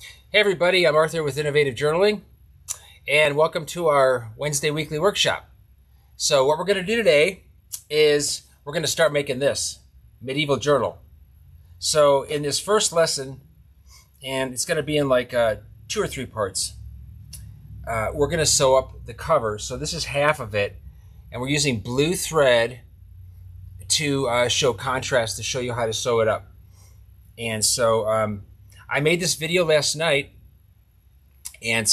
Hey everybody, I'm Arthur with Innovative Journaling, and welcome to our Wednesday weekly workshop. So what we're going to do today is we're going to start making this medieval journal. So in this first lesson, and it's going to be in like 2 or 3 parts, we're going to sew up the cover. So this is half of it, and we're using blue thread to show contrast, to show you how to sew it up. And so I made this video last night, and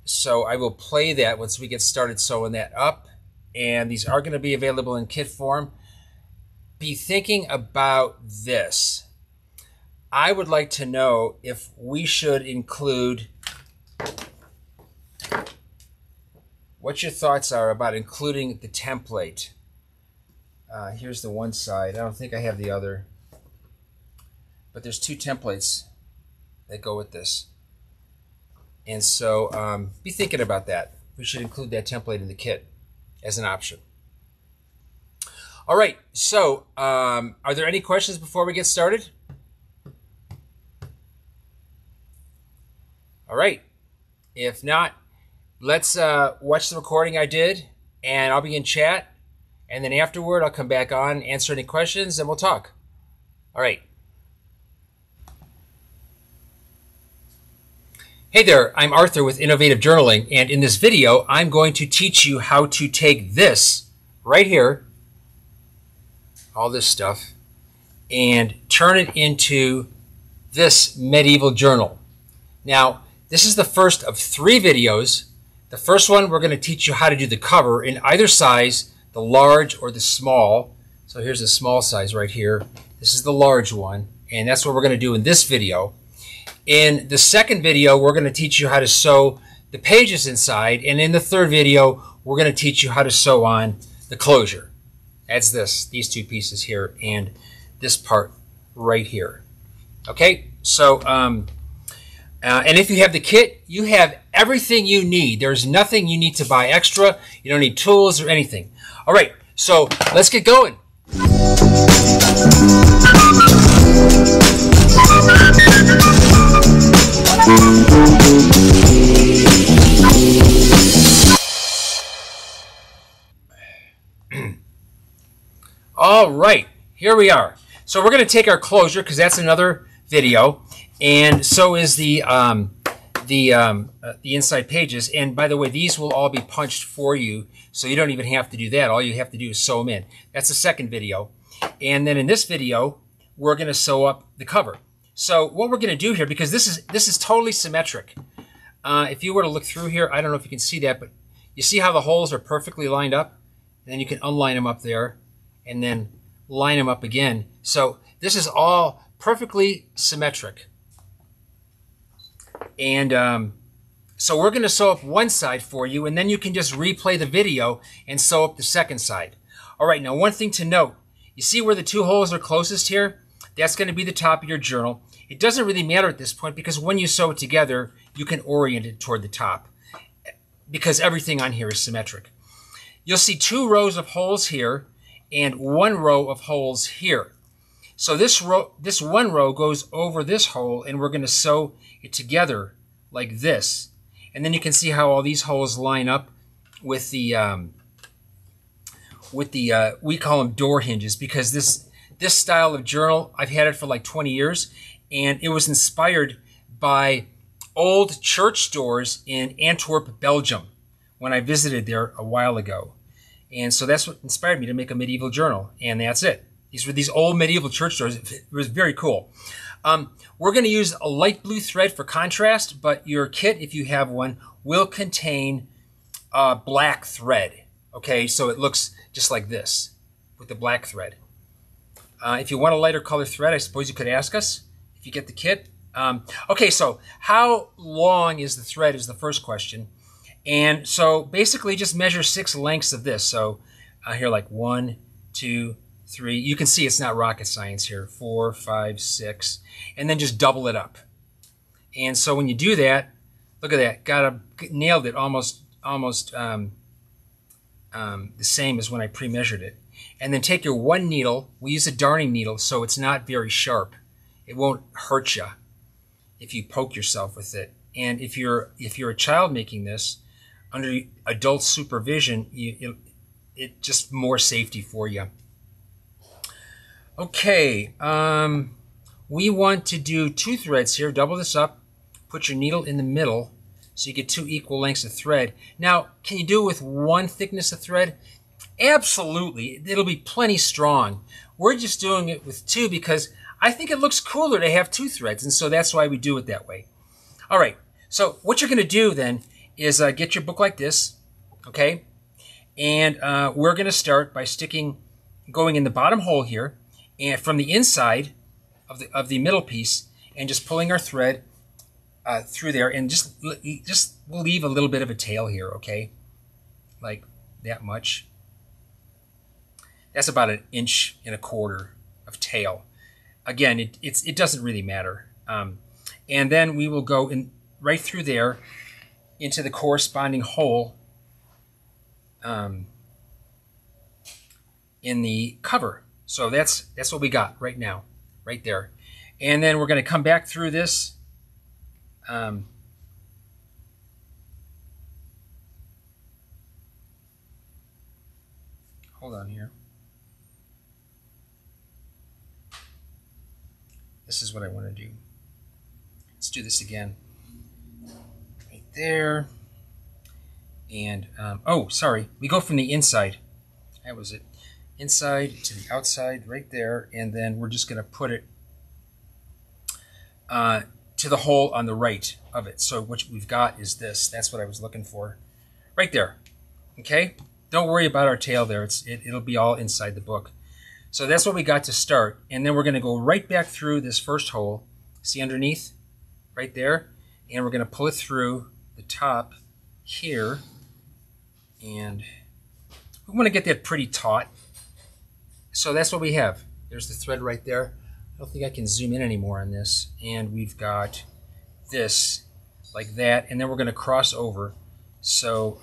so I will play that once we get started sewing that up. And these are going to be available in kit form. Be thinking about this. I would like to know if we should include, what your thoughts are about including the template. Here's the one side. I don't think I have the other. But there's 2 templates that go with this. And so be thinking about that. We should include that template in the kit as an option. All right, so are there any questions before we get started? All right, if not, let's watch the recording I did, and I'll be in chat, and then afterward I'll come back on, answer any questions, and we'll talk. All right. Hey there, I'm Arthur with Innovative Journaling, and in this video I'm going to teach you how to take this right here, all this stuff, and turn it into this medieval journal. Now, this is the first of 3 videos. The first one, we're going to teach you how to do the cover in either size, the large or the small. So here's the small size right here. This is the large one, and that's what we're going to do in this video. In the second video, we're going to teach you how to sew the pages inside, and in the third video, we're going to teach you how to sew on the closure. That's these 2 pieces here, and this part right here. Okay, so and if you have the kit, you have everything you need. There's nothing you need to buy extra. You don't need tools or anything. All right, so let's get going. All right, here we are. So we're going to take our closure because that's another video, and so is the inside pages. And by the way, these will all be punched for you, so you don't even have to do that. All you have to do is sew them in. That's the second video. And then in this video, we're going to sew up the cover. So what we're going to do here, because this is totally symmetric. If you were to look through here, I don't know if you can see that, but you see how the holes are perfectly lined up? And then you can unline them up there and then line them up again. So this is all perfectly symmetric. And so we're going to sew up one side for you, and then you can just replay the video and sew up the second side. All right, now one thing to note, you see where the 2 holes are closest here? That's going to be the top of your journal. It doesn't really matter at this point because when you sew it together, you can orient it toward the top because everything on here is symmetric. You'll see 2 rows of holes here and 1 row of holes here. So this one row goes over this hole, and we're going to sew it together like this. And then you can see how all these holes line up with the we call them door hinges, because this style of journal, I've had it for like 20 years, and it was inspired by old church doors in Antwerp, Belgium, when I visited there a while ago. And so that's what inspired me to make a medieval journal, and that's it. These were these old medieval church doors. It was very cool. We're going to use a light blue thread for contrast, but your kit, if you have one, will contain black thread. Okay, so it looks just like this with the black thread. If you want a lighter color thread, I suppose you could ask us if you get the kit. Okay, so how long is the thread is the first question. And so basically just measure 6 lengths of this. So here, like 1, 2, 3. You can see it's not rocket science here. 4, 5, 6. And then just double it up. And so when you do that, look at that. Nailed it almost the same as when I pre-measured it. And then take your one needle. We use a darning needle, so it's not very sharp. It won't hurt you. if you poke yourself with it. And if you're a child making this under adult supervision, it just more safety for you. Okay, we want to do 2 threads here. Double this up, put your needle in the middle so you get 2 equal lengths of thread. Now, can you do it with 1 thickness of thread? Absolutely, it'll be plenty strong. We're just doing it with 2 because I think it looks cooler to have 2 threads, and so that's why we do it that way. All right, so what you're going to do then is get your book like this, okay? And we're going to start by going in the bottom hole here, and from the inside of the middle piece, and just pulling our thread through there, and just we'll leave a little bit of a tail here, okay? Like that much. That's about 1.25 inches of tail. Again, it doesn't really matter. And then we will go in right through there into the corresponding hole in the cover. So that's what we got right now, right there. And then we're going to come back through this. Hold on here. This is what I want to do. Let's do this again. Right there. And, oh, sorry. We go from the inside. That was it. Inside to the outside, right there. And then we're just going to put it to the hole on the right of it. So what we've got is this. That's what I was looking for. Right there. Okay? Don't worry about our tail there. It'll be all inside the book. So that's what we got to start. And then we're going to go right back through this first hole. See underneath? Right there. And we're going to pull it through the top here. And we want to get that pretty taut. So that's what we have. There's the thread right there. I don't think I can zoom in anymore on this. And we've got this like that. And then we're going to cross over so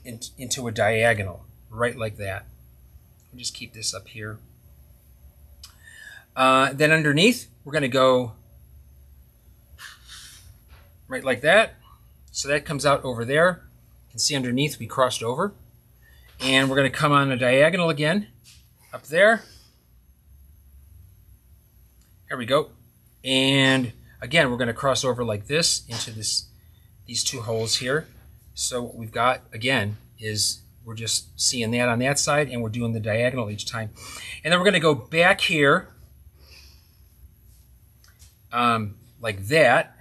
into a diagonal, right like that. We'll just keep this up here. Then underneath, we're going to go right like that. So that comes out over there. You can see underneath we crossed over. And we're going to come on a diagonal again, up there. There we go. And again, we're going to cross over like this into these 2 holes here. So what we've got, again, is we're just seeing that on that side, and we're doing the diagonal each time. And then we're going to go back here like that.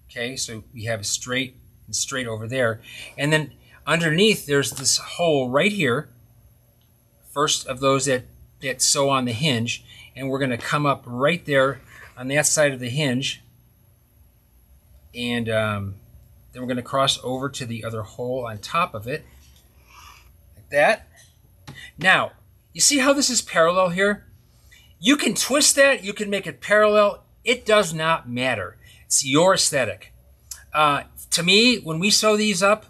Okay, so we have straight and straight over there. And then underneath, there's this hole right here. First of those that sew on the hinge. And we're going to come up right there on that side of the hinge. And then we're going to cross over to the other hole on top of it. That. Now, you see how this is parallel here? You can twist that, you can make it parallel. It does not matter. It's your aesthetic. To me, when we sew these up,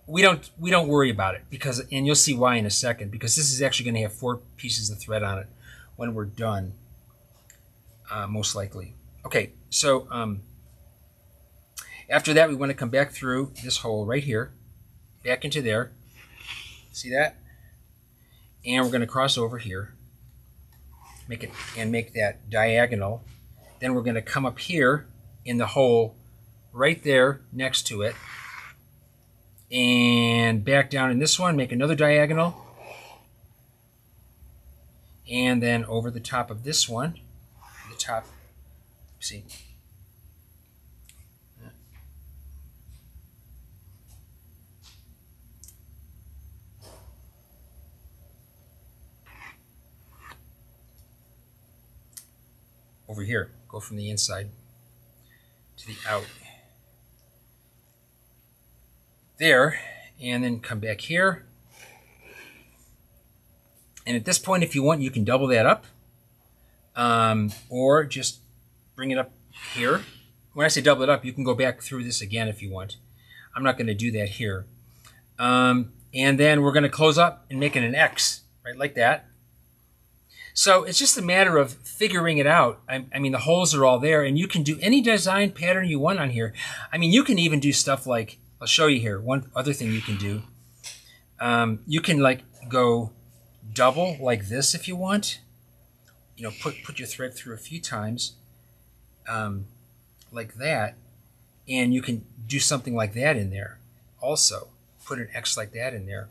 we don't worry about it because, and you'll see why in a second, because this is actually going to have 4 pieces of thread on it when we're done, most likely. Okay, so after that, we want to come back through this hole right here, back into there. See that? And we're going to cross over here, make that diagonal. Then we're going to come up here in the hole right there next to it, and back down in this one, make another diagonal, and then over the top of this one, the top. See. Over here, go from the inside to the out. There, and then come back here. And at this point, if you want, you can double that up, or just bring it up here. When I say double it up, you can go back through this again if you want. I'm not going to do that here. And then we're going to close up and make it an X, right, like that. So it's just a matter of figuring it out. I mean, the holes are all there, and you can do any design pattern you want on here. I mean, you can even do stuff like, I'll show you here. One other thing you can do. You can like go double like this if you want. You know, put your thread through a few times like that, and you can do something like that in there also. Put an X like that in there.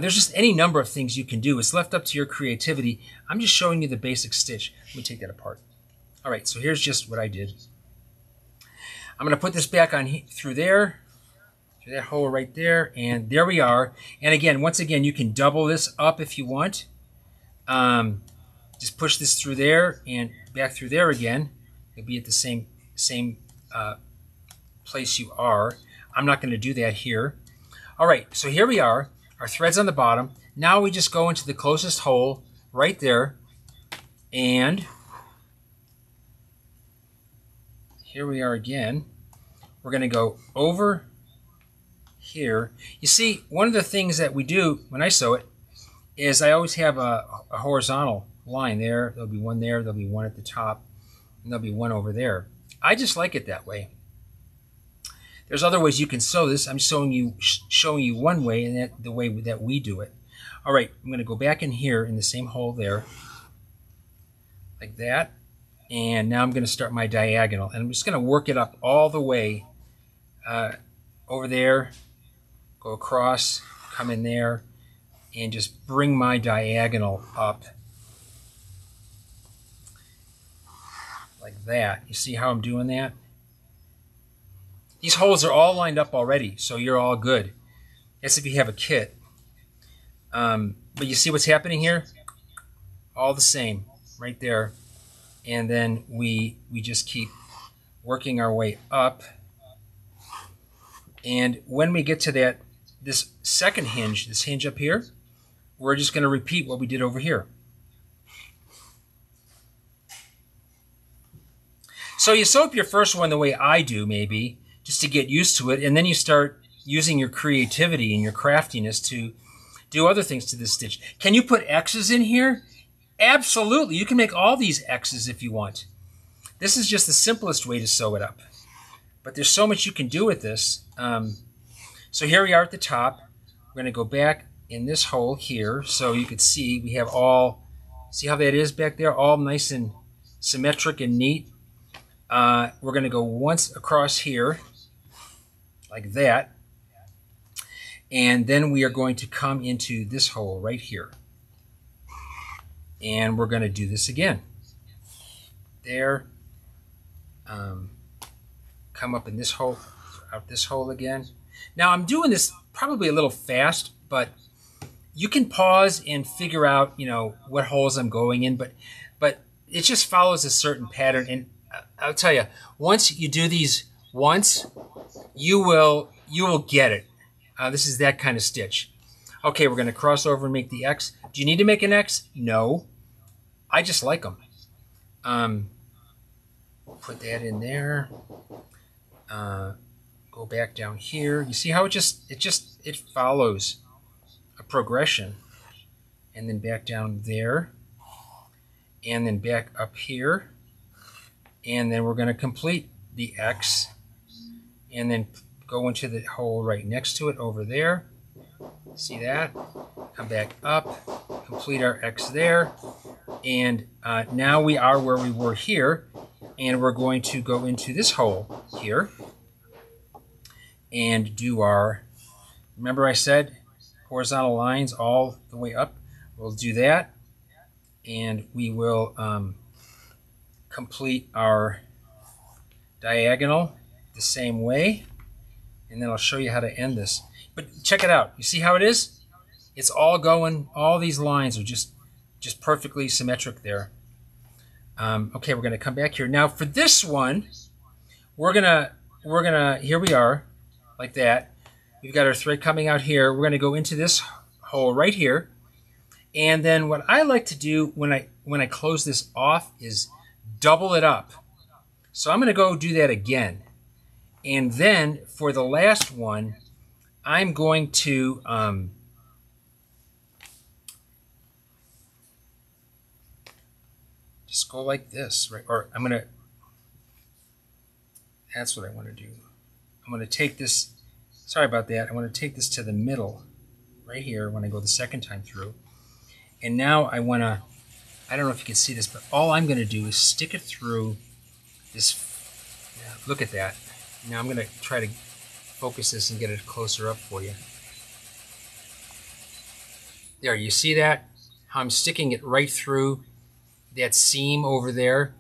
There's just any number of things you can do. It's left up to your creativity. I'm just showing you the basic stitch. Let me take that apart. All right, so here's just what I did. I'm going to put this back on through there, through that hole right there, and there we are. And again, once again, you can double this up if you want. Just push this through there and back through there again. You'll be at the same place you are. I'm not going to do that here. All right, so here we are. Our thread's on the bottom. Now we just go into the closest hole right there. And here we are again. We're going to go over here. You see, one of the things that we do when I sew it is I always have a horizontal line there. There'll be one there. There'll be one at the top. And there'll be one over there. I just like it that way. There's other ways you can sew this. I'm showing you one way, and that the way that we do it. All right, I'm going to go back in here in the same hole there, like that. And now I'm going to start my diagonal, and I'm just going to work it up all the way over there, go across, come in there, and just bring my diagonal up like that. You see how I'm doing that? These holes are all lined up already, so you're all good. That's if you have a kit. But you see what's happening here? All the same, right there. And then we just keep working our way up. And when we get to this second hinge, this hinge up here, we're just going to repeat what we did over here. So you sew up your first one the way I do, maybe, just to get used to it, and then you start using your creativity and your craftiness to do other things to this stitch. Can you put X's in here? Absolutely. You can make all these X's if you want. This is just the simplest way to sew it up. But there's so much you can do with this. So here we are at the top. We're going to go back in this hole here so you can see we have all, see how that is back there? All nice and symmetric and neat. We're going to go once across here like that, and then we are going to come into this hole right here, and we're going to do this again there, come up in this hole, out this hole again. Now I'm doing this probably a little fast, but you can pause and figure out, you know, what holes I'm going in, but it just follows a certain pattern. And I'll tell you, once you do these once, you will get it. This is that kind of stitch. Okay, we're going to cross over and make the X. Do you need to make an X? No. I just like them. Put that in there. Go back down here. You see how it follows a progression. And then back down there. And then back up here. And then we're going to complete the X, and then go into the hole right next to it over there. See that? Come back up, complete our X there, and now we are where we were here, and we're going to go into this hole here and do our, remember I said horizontal lines all the way up? We'll do that, and we will complete our diagonal the same way, and then I'll show you how to end this. But check it out. You see how it is? It's all going, all these lines are just perfectly symmetric there. Okay, we're going to come back here. Now for this one, we're gonna here we are, like that. We've got our thread coming out here. We're going to go into this hole right here. And then what I like to do when I close this off is double it up. So I'm going to go do that again. And then for the last one, I'm going to just go like this, right? Or I'm going to, that's what I want to do. I'm going to take this, sorry about that, I want to take this to the middle right here when I go the second time through. And now I want to, I don't know if you can see this, but all I'm going to do is stick it through this, yeah, look at that. Now I'm going to try to focus this and get it closer up for you. There, you see that? How I'm sticking it right through that seam over there.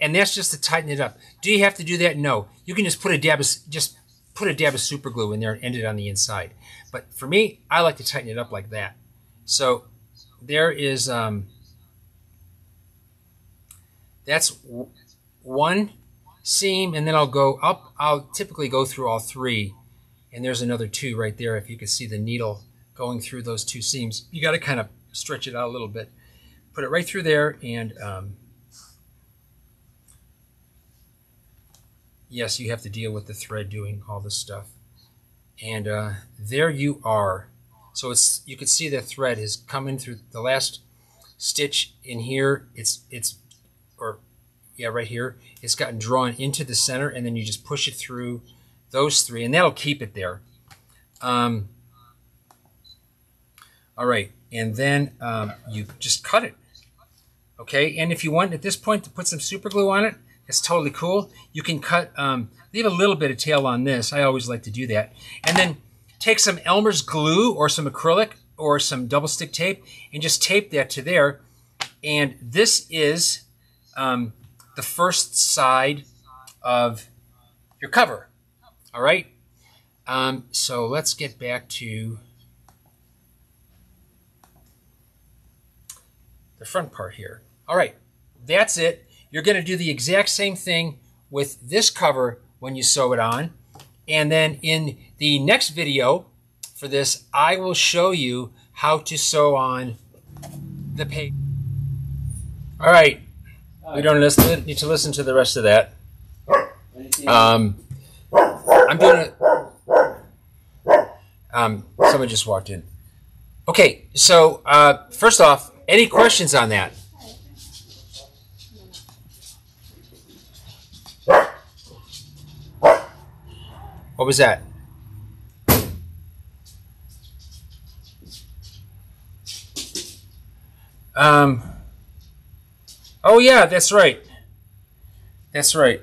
And that's just to tighten it up. Do you have to do that? No. You can just put a dab of super glue in there and end it on the inside. But for me, I like to tighten it up like that. So there is, that's one seam, and then I'll go up. I'll typically go through all three, and there's another two right there. If you can see the needle going through those two seams, you got to kind of stretch it out a little bit. Put it right through there, and yes, you have to deal with the thread doing all this stuff. And there you are. So it's, you can see the thread is coming through the last stitch in here. Right here. It's gotten drawn into the center, and then you just push it through those three, and that'll keep it there. All right, and then you just cut it. Okay, and if you want at this point to put some super glue on it, that's totally cool. You can cut, leave a little bit of tail on this. I always like to do that. And then take some Elmer's glue or some acrylic or some double stick tape and just tape that to there. And this is the first side of your cover. All right. So let's get back to the front part here. All right, that's it. You're going to do the exact same thing with this cover when you sew it on. And then in the next video for this, I will show you how to sew on the page. All right, we don't need to listen to the rest of that. I'm doing it. Someone just walked in. Okay, so first off, any questions on that? What was that? Oh yeah, that's right. That's right.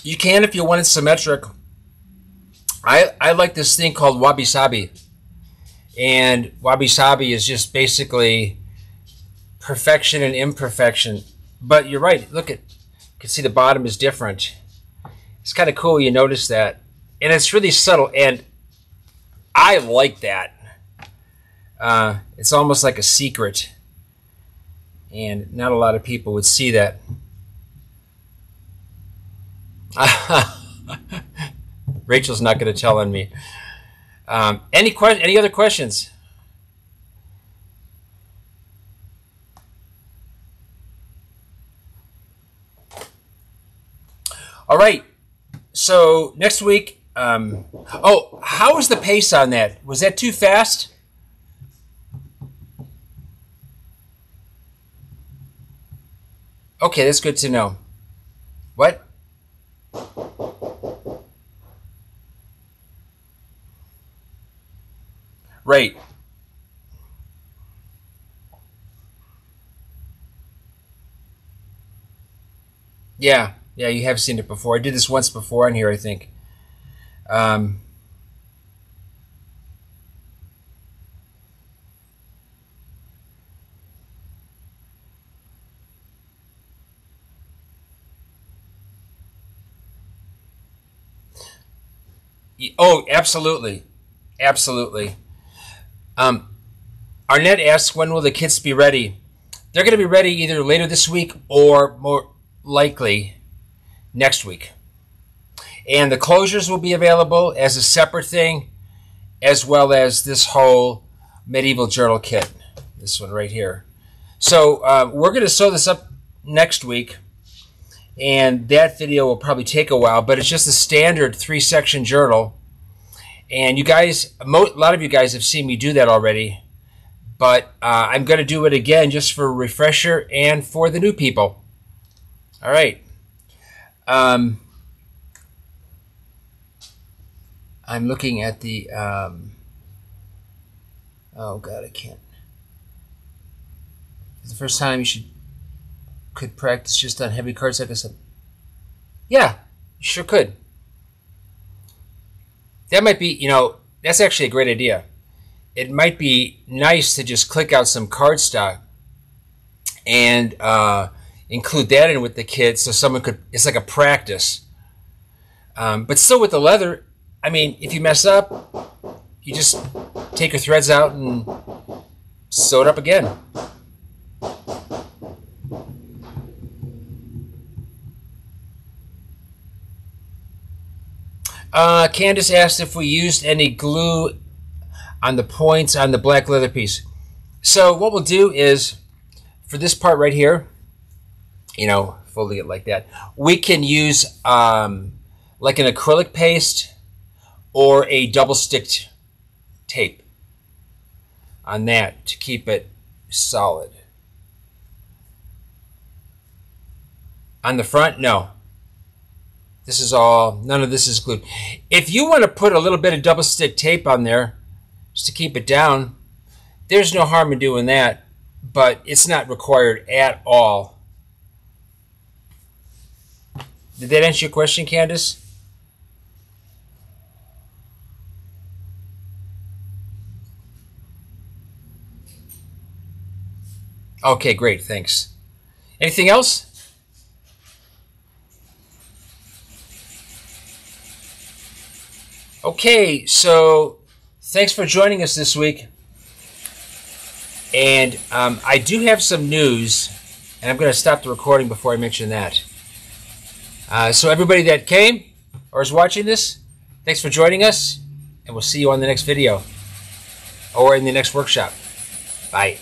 You can if you want it symmetric. I like this thing called Wabi-Sabi. And Wabi-Sabi is just basically perfection and imperfection. But you're right. Look at, you can see the bottom is different. It's kind of cool you notice that. And it's really subtle. And I like that. It's almost like a secret. And not a lot of people would see that. Rachel's not going to tell on me. Any other questions? All right. So next week. Oh, how was the pace on that? Was that too fast? Okay, that's good to know. What? Right. Yeah, you have seen it before. I did this once before on here, I think. Oh, absolutely. Absolutely. Arnett asks, when will the kits be ready? They're going to be ready either later this week or more likely next week. And the closures will be available as a separate thing, as well as this whole medieval journal kit, this one right here. So we're going to sew this up next week, and that video will probably take a while, but it's just a standard 3-section journal. And you guys, a lot of you guys have seen me do that already, but I'm going to do it again just for a refresher and for the new people. All right. I'm looking at the, oh God, I can't. It's the first time you could practice just on heavy cards, like I said. Yeah, you sure could. That might be, you know, that's actually a great idea. It might be nice to just click out some cardstock and include that in with the kids so someone could, it's like a practice. But still with the leather, I mean, if you mess up, you just take your threads out and sew it up again. Candace asked if we used any glue on the points on the black leather piece. So what we'll do is, for this part right here, you know, folding it like that, we can use like an acrylic paste or a double-sticked tape on that to keep it solid. On the front, no. This is all, none of this is glued. If you want to put a little bit of double-stick tape on there just to keep it down, there's no harm in doing that, but it's not required at all. Did that answer your question, Candace? Okay, great, thanks. Anything else? Okay, so thanks for joining us this week. And I do have some news, and I'm going to stop the recording before I mention that. So everybody that came or is watching this, thanks for joining us, and we'll see you on the next video or in the next workshop. Bye.